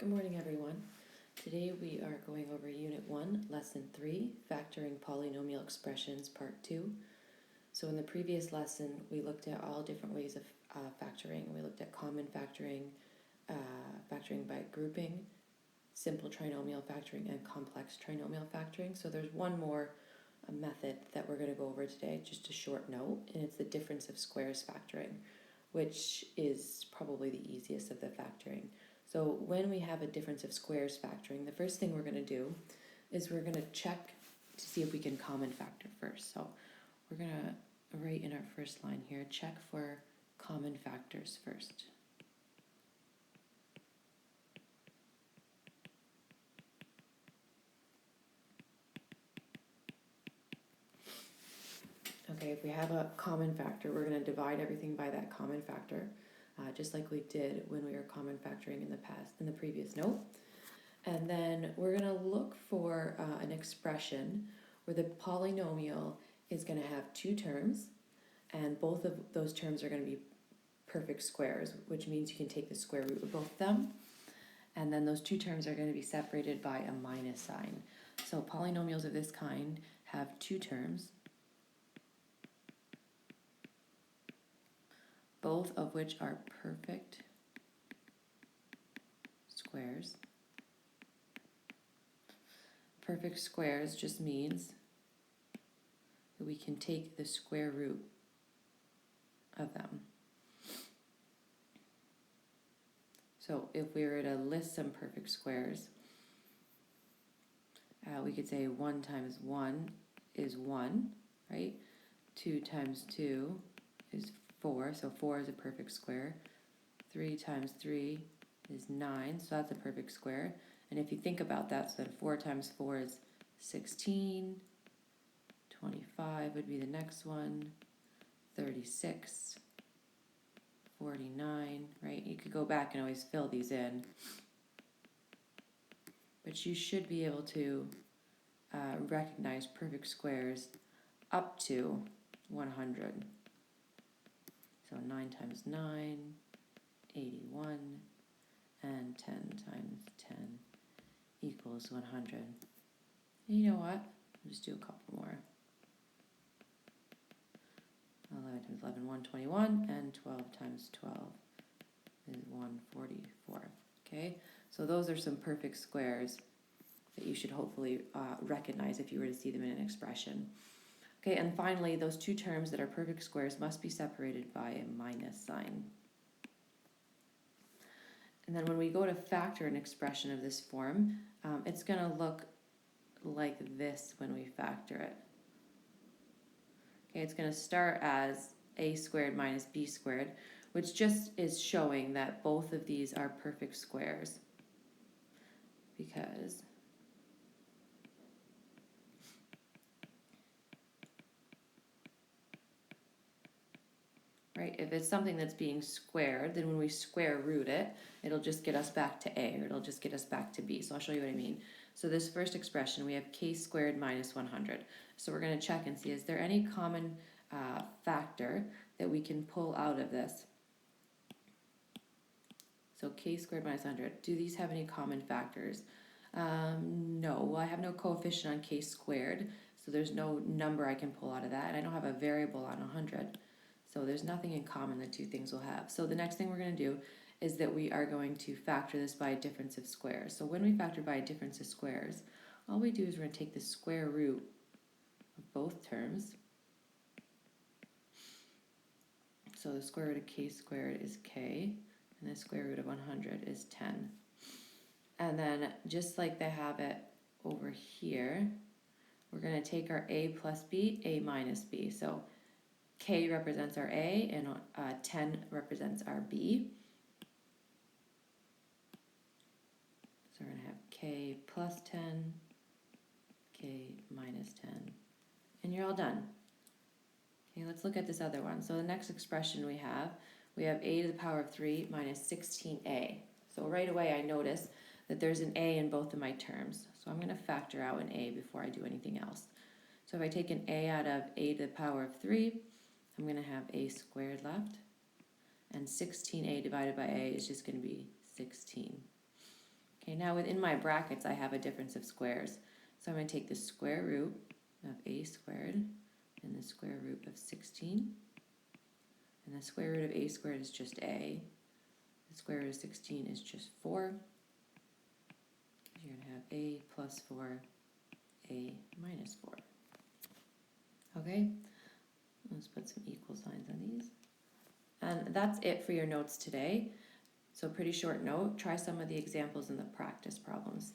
Good morning, everyone. Today we are going over Unit 1, Lesson 3, Factoring Polynomial Expressions, Part 2. So in the previous lesson, we looked at all different ways of factoring. We looked at common factoring, factoring by grouping, simple trinomial factoring, and complex trinomial factoring. So there's one more method that we're going to go over today, just a short note, and it's the difference of squares factoring, which is probably the easiest of the factoring. So when we have a difference of squares factoring, the first thing we're going to do is we're going to check to see if we can common factor first. So we're going to write in our first line here, check for common factors first. Okay, if we have a common factor, we're going to divide everything by that common factor, just like we did when we were common factoring in the previous note. And then we're going to look for an expression where the polynomial is going to have two terms, and both of those terms are going to be perfect squares, which means you can take the square root of both of them. And then those two terms are going to be separated by a minus sign. So polynomials of this kind have two terms, both of which are perfect squares. Perfect squares just means that we can take the square root of them. So if we were to list some perfect squares, we could say 1 times 1 is 1, right? 2 times 2 is 4, so 4 is a perfect square. 3 times 3 is 9, so that's a perfect square. And if you think about that, so then 4 times 4 is 16, 25 would be the next one, 36, 49, right? You could go back and always fill these in. But you should be able to recognize perfect squares up to 100. So 9 times 9, 81, and 10 times 10 equals 100. And you know what? I'll just do a couple more. 11 times 11, 121, and 12 times 12 is 144. Okay, so those are some perfect squares that you should hopefully recognize if you were to see them in an expression. Okay, and finally, those two terms that are perfect squares must be separated by a minus sign. And then when we go to factor an expression of this form, it's going to look like this when we factor it. Okay, it's going to start as a squared minus b squared, which just is showing that both of these are perfect squares. Because right, if it's something that's being squared, then when we square root it, it'll just get us back to a, or it'll just get us back to b. So I'll show you what I mean. So this first expression, we have k squared minus 100. So we're going to check and see, is there any common factor that we can pull out of this? So k squared minus 100, do these have any common factors? No, well, I have no coefficient on k squared, so there's no number I can pull out of that, and I don't have a variable on 100. So there's nothing in common the two things will have. So the next thing we're going to do is that we are going to factor this by a difference of squares. So when we factor by a difference of squares, all we do is we're going to take the square root of both terms. So the square root of k squared is k, and the square root of 100 is 10. And then just like they have it over here, we're going to take our a plus b, a minus b. So k represents our a, and 10 represents our b. So we're going to have k plus 10, k minus 10. And you're all done. Okay, let's look at this other one. So the next expression we have a to the power of 3 minus 16a. So right away I notice that there's an a in both of my terms. So I'm going to factor out an a before I do anything else. So if I take an a out of a to the power of 3, I'm going to have a squared left. And 16a divided by a is just going to be 16. Okay, now within my brackets I have a difference of squares. So I'm going to take the square root of a squared and the square root of 16. And the square root of a squared is just a. The square root of 16 is just 4. You're going to have a plus 4, a minus 4. Okay, let's put some equal signs on these. And that's it for your notes today. So pretty short note, try some of the examples in the practice problems.